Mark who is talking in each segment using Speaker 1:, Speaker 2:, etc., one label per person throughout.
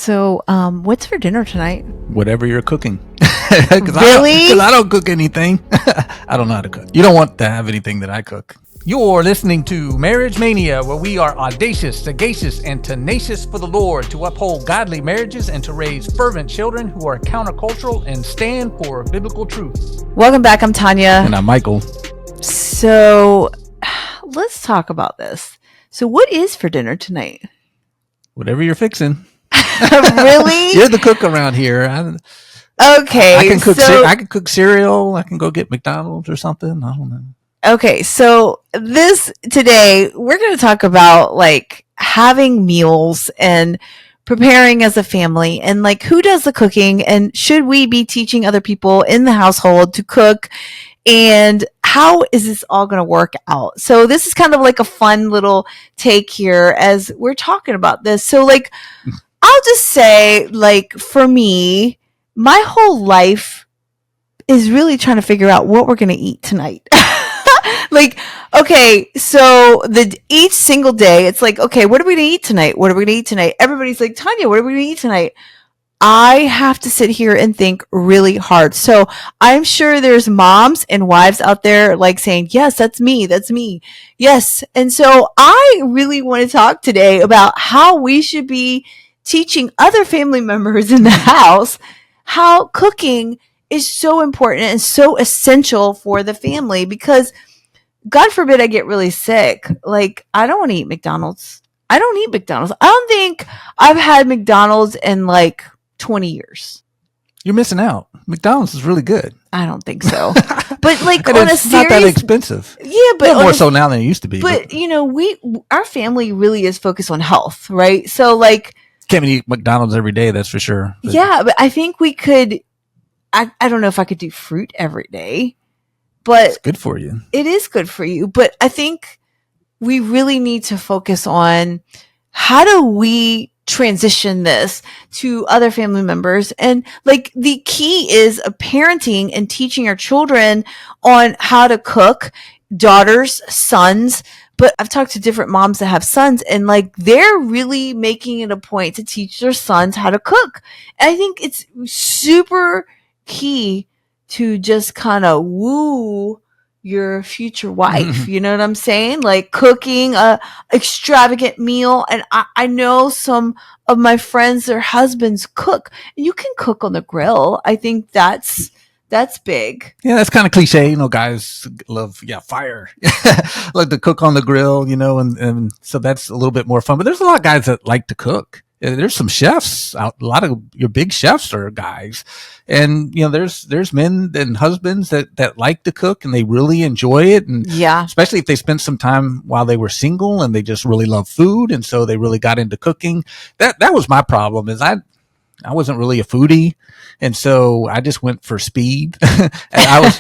Speaker 1: What's for dinner tonight?
Speaker 2: Whatever you're cooking.
Speaker 1: Really?
Speaker 2: Because I don't cook anything. I don't know how to cook. You don't want to have anything that I cook. You're listening to Marriage Mania, where we are audacious, sagacious, and tenacious for the Lord to uphold godly marriages and to raise fervent children who are countercultural and stand for biblical truth.
Speaker 1: Welcome back. I'm Tanya.
Speaker 2: And I'm Michael.
Speaker 1: So let's talk about this. So what is for dinner tonight?
Speaker 2: Whatever you're fixing.
Speaker 1: Really?
Speaker 2: You're the cook around here.
Speaker 1: Okay.
Speaker 2: I can cook. I can cook cereal. I can go get McDonald's or something. I don't know.
Speaker 1: Okay, so today we're going to talk about like having meals and preparing as a family and like who does the cooking and should we be teaching other people in the household to cook and how is this all going to work out? So this is kind of like a fun little take here as we're talking about this. So like I'll just say like for me, my whole life is really trying to figure out what we're going to eat tonight. Like, okay, so each single day, it's like, okay, what are we going to eat tonight? What are we going to eat tonight? Everybody's like, Tanya, what are we going to eat tonight? I have to sit here and think really hard. So I'm sure there's moms and wives out there like saying, yes, that's me. That's me. Yes. And so I really want to talk today about how we should be teaching other family members in the house how cooking is so important and so essential for the family because God forbid I get really sick. Like, I don't want to eat McDonald's. I don't eat McDonald's. I don't think I've had McDonald's in like 20 years.
Speaker 2: You're missing out. McDonald's is really good.
Speaker 1: I don't think so. But like
Speaker 2: and
Speaker 1: on
Speaker 2: it's
Speaker 1: a serious,
Speaker 2: not that expensive.
Speaker 1: Yeah, but
Speaker 2: more so now than it used to be.
Speaker 1: But you know, our family really is focused on health, right? So like,
Speaker 2: can't eat McDonald's every day. That's for sure.
Speaker 1: But, yeah, but I think we could. I don't know if I could do fruit every day. But
Speaker 2: it's good for you.
Speaker 1: It is good for you. But I think we really need to focus on how do we transition this to other family members. And like the key is parenting and teaching our children on how to cook, daughters, sons. But I've talked to different moms that have sons and like they're really making it a point to teach their sons how to cook. And I think it's super key to just kind of woo your future wife. You know what I'm saying? Like cooking a extravagant meal. And I know some of my friends, their husbands cook. And you can cook on the grill. I think that's big.
Speaker 2: Yeah, that's kind of cliche. You know, guys love, fire. Like to cook on the grill, you know, and so that's a little bit more fun. But there's a lot of guys that like to cook. There's some chefs out. A lot of your big chefs are guys. And, you know, there's men and husbands that like to cook and they really enjoy it. And especially if they spent some time while they were single and they just really love food. And so they really got into cooking. That was my problem is I wasn't really a foodie. And so I just went for speed. And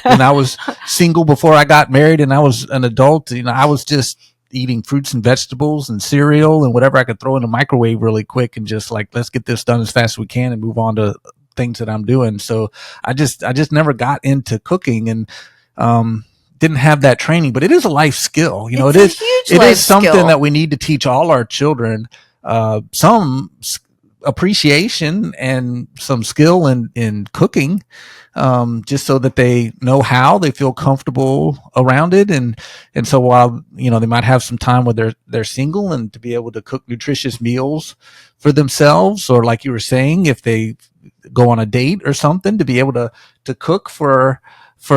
Speaker 2: when I was single before I got married and I was an adult, you know, I was just eating fruits and vegetables and cereal and whatever I could throw in the microwave really quick and just like, let's get this done as fast as we can and move on to things that I'm doing. So I just never got into cooking and, didn't have that training, but it is a life skill. You know, it is something that we need to teach all our children, some appreciation and some skill in cooking, just so that they know how they feel comfortable around it. And so while, you know, they might have some time where they're single and to be able to cook nutritious meals for themselves, or like you were saying, if they go on a date or something, to be able to cook for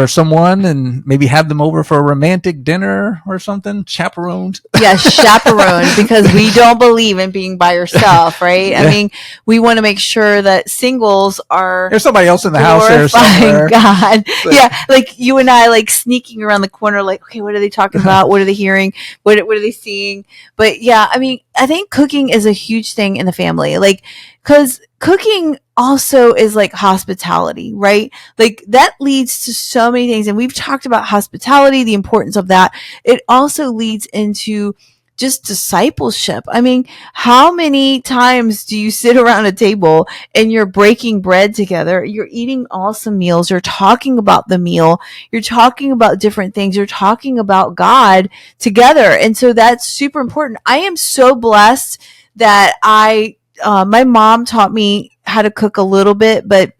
Speaker 2: someone and maybe have them over for a romantic dinner or something, chaperoned.
Speaker 1: Yeah, chaperone, because we don't believe in being by yourself, right? Yeah. I mean, we want to make sure that singles are
Speaker 2: there's somebody else in the house there somewhere.
Speaker 1: God. But, yeah, like you and I like sneaking around the corner like, okay, what are they talking about? What are they hearing? What are they seeing? But yeah, I mean, I think cooking is a huge thing in the family. Like, because cooking also is like hospitality, right? Like that leads to so many things. And we've talked about hospitality, the importance of that. It also leads into just discipleship. I mean, how many times do you sit around a table and you're breaking bread together? You're eating awesome meals. You're talking about the meal. You're talking about different things. You're talking about God together. And so that's super important. I am so blessed that I my mom taught me how to cook a little bit, but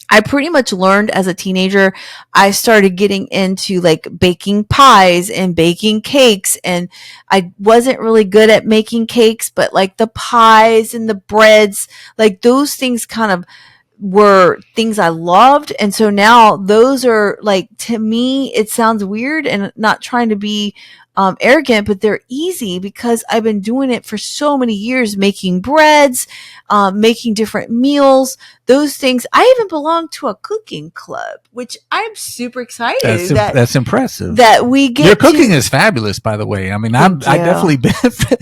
Speaker 1: I pretty much learned as a teenager. I started getting into like baking pies and baking cakes, and I wasn't really good at making cakes, but like the pies and the breads, like those things kind of were things I loved. And so now those are like, to me, it sounds weird and not trying to be arrogant, but they're easy because I've been doing it for so many years, making breads, making different meals, those things. I even belong to a cooking club, which I'm super excited
Speaker 2: That's impressive.
Speaker 1: that we get.
Speaker 2: Your cooking is fabulous, by the way. I mean, I definitely benefit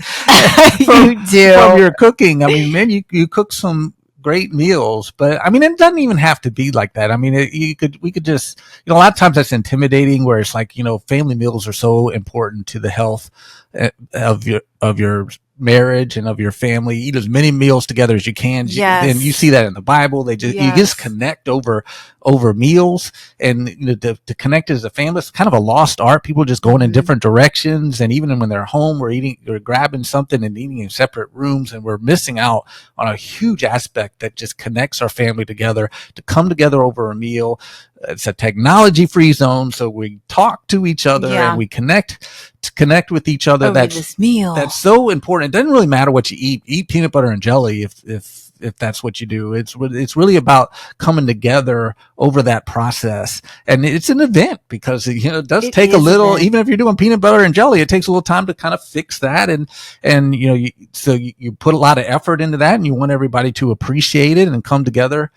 Speaker 1: You do.
Speaker 2: from your cooking. I mean, man, you cook some great meals, but I mean, it doesn't even have to be like that. I mean, we could just, a lot of times that's intimidating, where it's like, family meals are so important to the health of your marriage and of your family. Eat as many meals together as you can.
Speaker 1: Yes.
Speaker 2: And you see that in the Bible. You just connect over meals, and to connect as a family. It's kind of a lost art. People just going in different directions, and even when they're home, we're grabbing something and eating in separate rooms, and we're missing out on a huge aspect that just connects our family together, to come together over a meal. It's a technology-free zone, so we talk to each other and we connect with each other.
Speaker 1: Over this meal.
Speaker 2: That's so important. It doesn't really matter what you eat. Eat peanut butter and jelly if that's what you do. It's really about coming together over that process, and it's an event because it does take a little. Even if you're doing peanut butter and jelly, it takes a little time to kind of fix that, and you put a lot of effort into that, and you want everybody to appreciate it and come together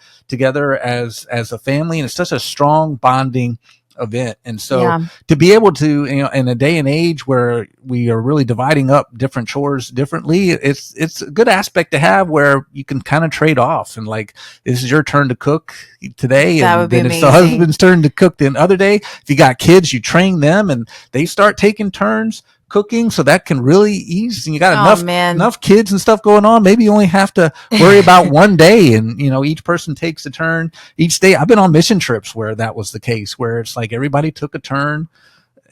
Speaker 2: as a family, and it's such a strong bonding event. And so to be able to, in a day and age where we are really dividing up different chores differently, it's a good aspect to have, where you can kind of trade off, and like, this is your turn to cook today, and then it's the husband's turn to cook the other day. If you got kids, you train them and they start taking turns cooking, so that can really ease. And you got enough kids and stuff going on. Maybe you only have to worry about one day, and each person takes a turn each day. I've been on mission trips where that was the case, where it's like everybody took a turn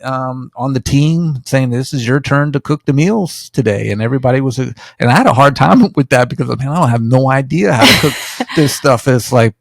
Speaker 2: on the team, saying, this is your turn to cook the meals today. And everybody and I had a hard time with that, because I don't have no idea how to cook this stuff. It's like,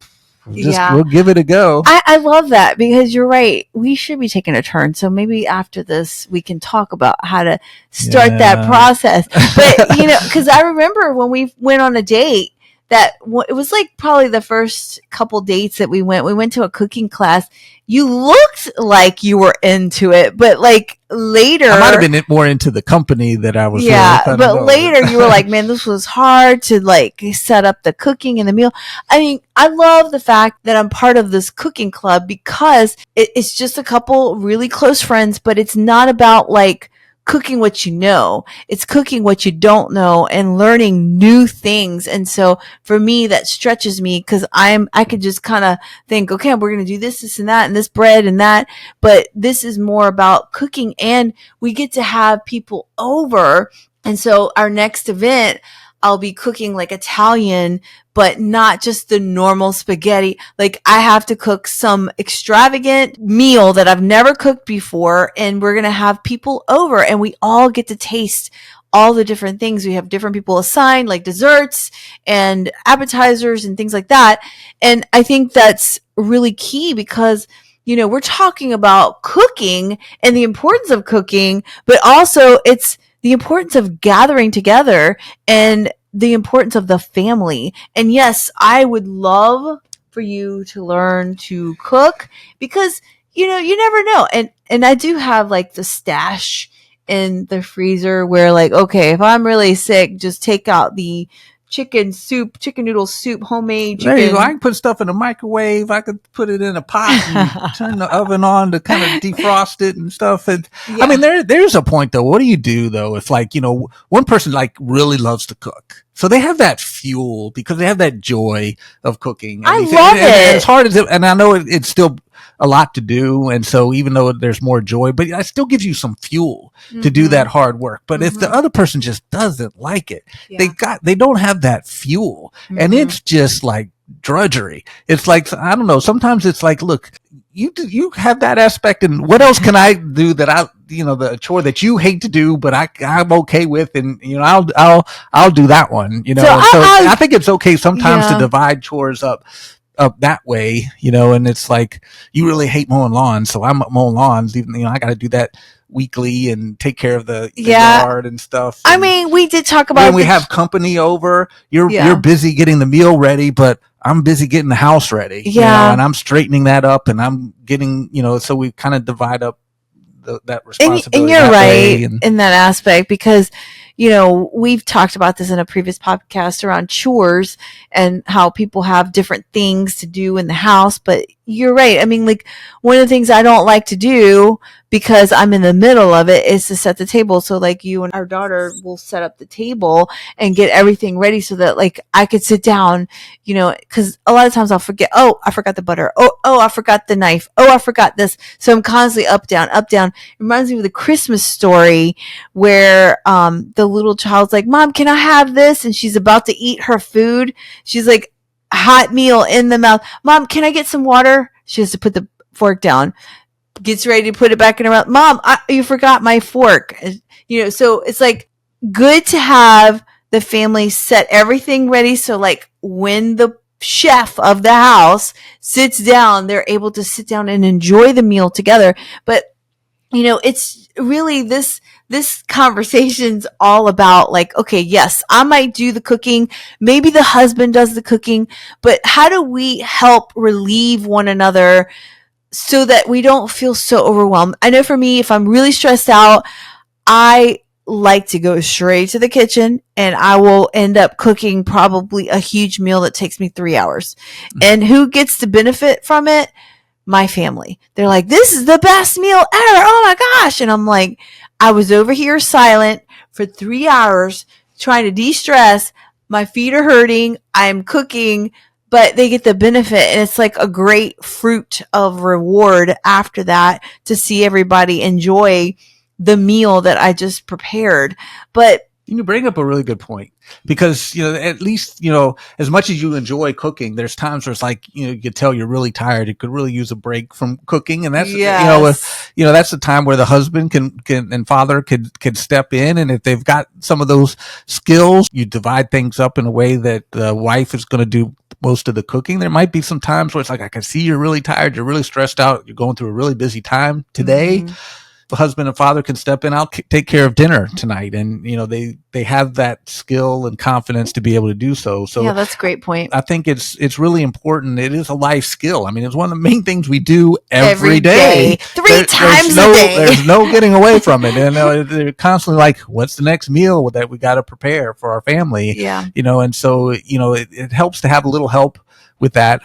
Speaker 2: we'll give it a go.
Speaker 1: I love that, because you're right. We should be taking a turn. So maybe after this, we can talk about how to start that process. But, because I remember when we went on a date, that it was like probably the first couple dates that we went to a cooking class. You looked like you were into it, but like later,
Speaker 2: I might have been more into the company that I was.
Speaker 1: But later you were like, man, this was hard to like set up the cooking and the meal. I mean, I love the fact that I'm part of this cooking club, because it's just a couple really close friends, but it's not about like cooking what you know. It's cooking what you don't know and learning new things. And so for me, that stretches me, because I could just kind of think, okay, we're going to do this and that, and this bread and that. But this is more about cooking, and we get to have people over. And so our next event, I'll be cooking like Italian, but not just the normal spaghetti. Like, I have to cook some extravagant meal that I've never cooked before, and we're going to have people over, and we all get to taste all the different things. We have different people assigned, like desserts and appetizers and things like that. And I think that's really key, because we're talking about cooking and the importance of cooking, but also it's the importance of gathering together and the importance of the family. And yes, I would love for you to learn to cook, because, you never know. And I do have like the stash in the freezer where, like, okay, if I'm really sick, just take out the chicken noodle soup, homemade chicken.
Speaker 2: There you go. I can put stuff in the microwave. I could put it in a pot and turn the oven on to kind of defrost it and stuff. And I mean, there's a point though. What do you do though if, like, one person like really loves to cook, so they have that fuel because they have that joy of cooking.
Speaker 1: I love it.
Speaker 2: And as hard as it, and I know it's still a lot to do, and so even though there's more joy, but it still gives you some fuel to do that hard work. But if the other person just doesn't like it, they don't have that fuel, and it's just like drudgery. It's like, I don't know, sometimes it's like, look, you have that aspect, and what else can I do that the chore that you hate to do, but I'm okay with, and I'll do that one,
Speaker 1: So
Speaker 2: and so
Speaker 1: I
Speaker 2: I think it's okay sometimes to
Speaker 1: yeah.
Speaker 2: divide chores up that way, and it's like you really hate mowing lawns, so I'm mowing lawns, even I got to do that weekly and take care of the
Speaker 1: Yeah.
Speaker 2: yard and stuff.
Speaker 1: I
Speaker 2: And
Speaker 1: mean, we did talk
Speaker 2: when
Speaker 1: about
Speaker 2: we have company over, you're
Speaker 1: yeah.
Speaker 2: busy getting the meal ready, but I'm busy getting the house ready,
Speaker 1: Yeah.
Speaker 2: and I'm straightening that up, and I'm getting, so we kind of divide up that
Speaker 1: And
Speaker 2: responsibility
Speaker 1: you're
Speaker 2: that
Speaker 1: right
Speaker 2: way. And
Speaker 1: in that aspect because we've talked about this in a previous podcast around chores and how people have different things to do in the house, but you're right. I mean, like, one of the things I don't like to do because I'm in the middle of it is to set the table. So like, you and our daughter will set up the table and get everything ready so that like I could sit down, because a lot of times I'll forget, oh, I forgot the butter, oh, I forgot the knife, oh, I forgot this. So I'm constantly up, down, up, down. It reminds me of the Christmas story where the little child's like, Mom, can I have this? And she's about to eat her food. She's like, hot meal in the mouth. Mom, can I get some water? She has to put the fork down. Gets ready to put it back in her mouth. Mom, you forgot my fork. So it's like good to have the family set everything ready. So like when the chef of the house sits down, they're able to sit down and enjoy the meal together. But it's really this conversation's all about like, okay, yes, I might do the cooking. Maybe the husband does the cooking, but how do we help relieve one another so that we don't feel so overwhelmed? I know for me, if I'm really stressed out, I like to go straight to the kitchen and I will end up cooking probably a huge meal that takes me 3 hours. And who gets to benefit from it? My family. They're like, this is the best meal ever. Oh my gosh. And I'm like, I was over here silent for 3 hours trying to de-stress. My feet are hurting. I'm cooking, but they get the benefit. And it's like a great fruit of reward after that to see everybody enjoy the meal that I just prepared. But
Speaker 2: you bring up a really good point because, at least, as much as you enjoy cooking, there's times where it's like, you could tell you're really tired. You could really use a break from cooking. And that's,
Speaker 1: yes.
Speaker 2: That's the time where the husband can and father could step in. And if they've got some of those skills, you divide things up in a way that the wife is going to do most of the cooking. There might be some times where it's like, I can see you're really tired. You're really stressed out. You're going through a really busy time today.
Speaker 1: Mm-hmm.
Speaker 2: The husband and father can step in. I'll take care of dinner tonight. And, they have that skill and confidence to be able to do so. So
Speaker 1: yeah, that's a great point.
Speaker 2: I think it's really important. It is a life skill. I mean, it's one of the main things we do every day.
Speaker 1: Three times a day.
Speaker 2: There's no getting away from it. And they're constantly like, what's the next meal that we got to prepare for our family?
Speaker 1: Yeah.
Speaker 2: And so, it helps to have a little help with that.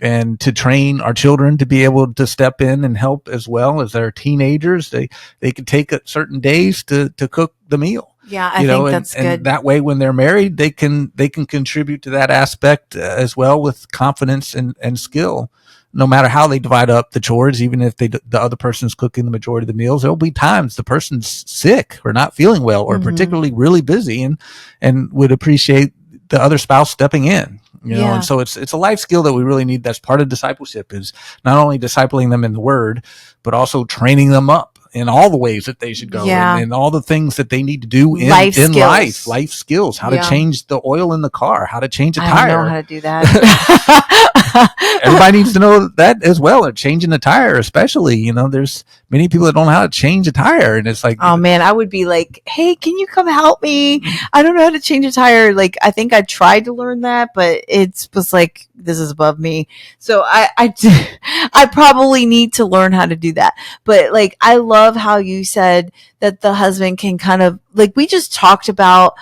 Speaker 2: And to train our children to be able to step in and help as well as they're teenagers. They can take certain days to cook the meal.
Speaker 1: Yeah, I think that's good.
Speaker 2: And that way, when they're married, they can contribute to that aspect as well with confidence and skill. No matter how they divide up the chores, even if the other person's cooking the majority of the meals, there'll be times the person's sick or not feeling well or particularly really busy and would appreciate the other spouse stepping in. And so it's a life skill that we really need. That's part of discipleship, is not only discipling them in the word, but also training them up in all the ways that they should go and all the things that they need to do in life skills, how to change the oil in the car, how to change a tire.
Speaker 1: I don't know how to do that.
Speaker 2: Everybody needs to know that as well, or changing a tire, especially, there's many people that don't know how to change a tire. And it's like,
Speaker 1: oh man, I would be like, hey, can you come help me? I don't know how to change a tire. Like, I think I tried to learn that, but it was like, this is above me. So I probably need to learn how to do that. But like, I love how you said that the husband can kind of, like, we just talked about,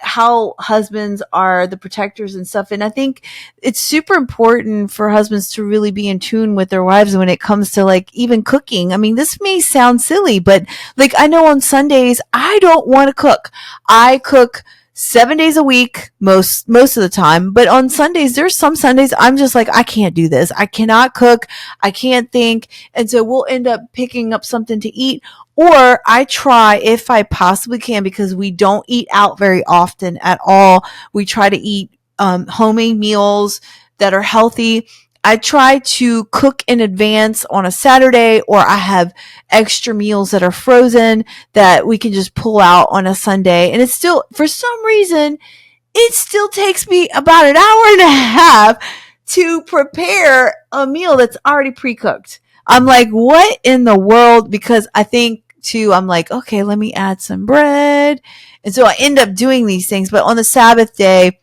Speaker 1: how husbands are the protectors and stuff. And I think it's super important for husbands to really be in tune with their wives when it comes to like even cooking. I mean, this may sound silly, but like, I know on Sundays, I don't want to cook. I cook 7 days a week, most of the time. But on Sundays, there's some Sundays I'm just like, I can't do this. I cannot cook. I can't think. And so we'll end up picking up something to eat. Or I try, if I possibly can, because we don't eat out very often at all. We try to eat homemade meals that are healthy. I try to cook in advance on a Saturday, or I have extra meals that are frozen that we can just pull out on a Sunday. And it's still, for some reason, it still takes me about an hour and a half to prepare a meal that's already pre-cooked. I'm like, what in the world? Because I think too, I'm like, okay, let me add some bread. And so I end up doing these things. But on the Sabbath day,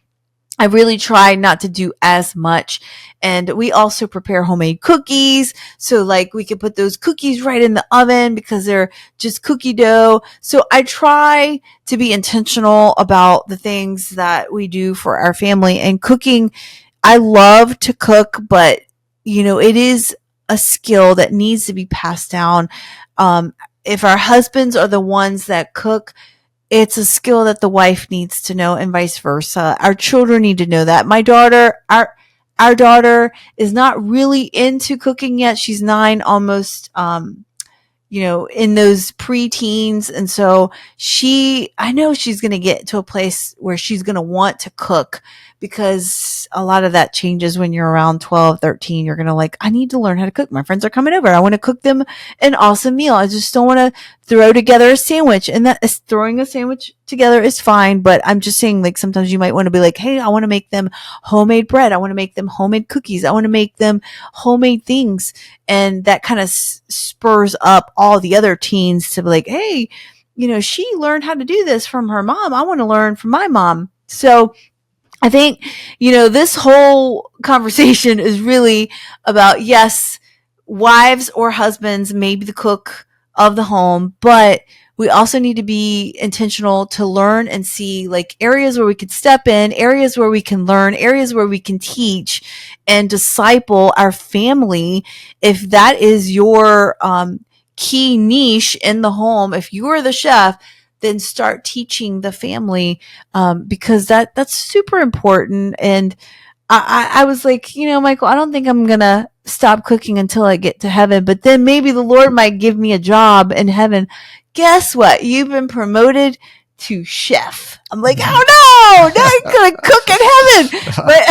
Speaker 1: I really try not to do as much. And we also prepare homemade cookies. So like we can put those cookies right in the oven because they're just cookie dough. So I try to be intentional about the things that we do for our family and cooking. I love to cook, but it is a skill that needs to be passed down. If our husbands are the ones that cook, it's a skill that the wife needs to know, and vice versa. Our children need to know that. Our daughter is not really into cooking yet. She's 9, almost, in those pre-teens. And so I know she's going to get to a place where she's going to want to cook, because a lot of that changes when you're around 12, 13. You're going to I need to learn how to cook. My friends are coming over. I want to cook them an awesome meal. I just don't want to throw together a sandwich, and that is, throwing a sandwich together is fine. But I'm just saying, sometimes you might want to be like, hey, I want to make them homemade bread. I want to make them homemade cookies. I want to make them homemade things. And that kind of spurs up all the other teens to be like, hey, she learned how to do this from her mom. I want to learn from my mom. So I think, this whole conversation is really about, yes, wives or husbands may be the cook of the home, but we also need to be intentional to learn and see areas where we could step in, areas where we can learn, areas where we can teach and disciple our family. If that is your key niche in the home, if you are the chef, then start teaching the family, because that's super important. And I was like, Michael, I don't think I'm going to stop cooking until I get to heaven, but then maybe the Lord might give me a job in heaven. Guess what? You've been promoted to chef. I'm like, oh no, now I'm going to cook in heaven. But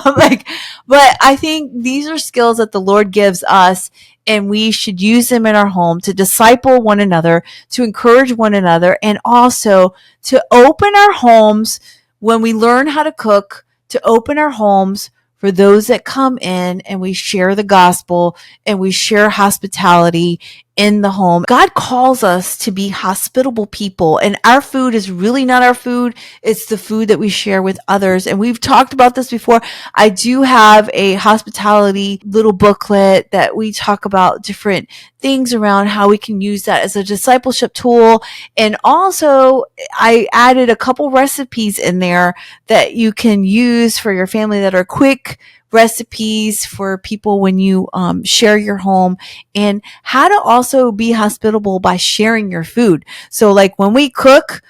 Speaker 1: I'm like, but I think these are skills that the Lord gives us, and we should use them in our home to disciple one another, to encourage one another, and also to open our homes when we learn how to cook, to open our homes for those that come in, and we share the gospel and we share hospitality in the home. God calls us to be hospitable people, and our food is really not our food. It's the food that we share with others. And we've talked about this before. I do have a hospitality little booklet that we talk about different things around how we can use that as a discipleship tool. And also I added a couple recipes in there that you can use for your family that are quick recipes for people when you share your home, and how to also be hospitable by sharing your food. So when we cook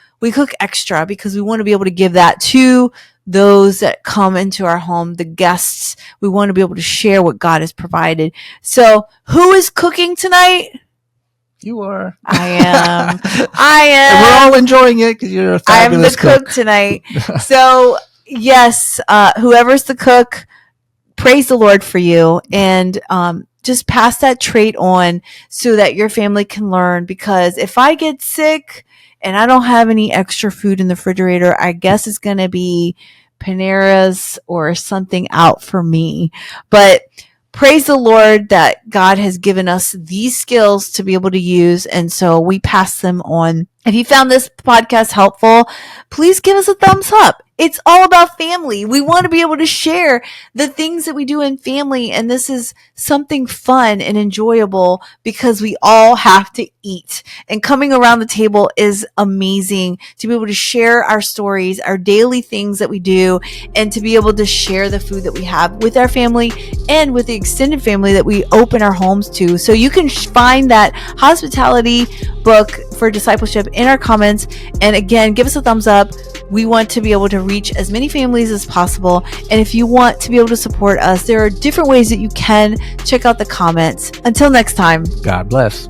Speaker 1: extra because we want to be able to give that to those that come into our home, the guests. We want to be able to share what God has provided. So who is cooking tonight?
Speaker 2: You are.
Speaker 1: I am. And
Speaker 2: we're all enjoying it because you're a fabulous
Speaker 1: cook. I'm the cook tonight. So yes, whoever's the cook, praise the Lord for you, and just pass that trait on so that your family can learn. Because if I get sick and I don't have any extra food in the refrigerator, I guess it's going to be Panera's or something out for me. But praise the Lord that God has given us these skills to be able to use, and so we pass them on. If you found this podcast helpful, please give us a thumbs up. It's all about family. We want to be able to share the things that we do in family, and this is something fun and enjoyable because we all have to eat. And coming around the table is amazing to be able to share our stories, our daily things that we do, and to be able to share the food that we have with our family and with the extended family that we open our homes to. So you can find that hospitality book for discipleship in our comments. And again, give us a thumbs up. We want to be able to reach as many families as possible. And if you want to be able to support us, there are different ways that you can check out the comments. Until next time,
Speaker 2: God bless.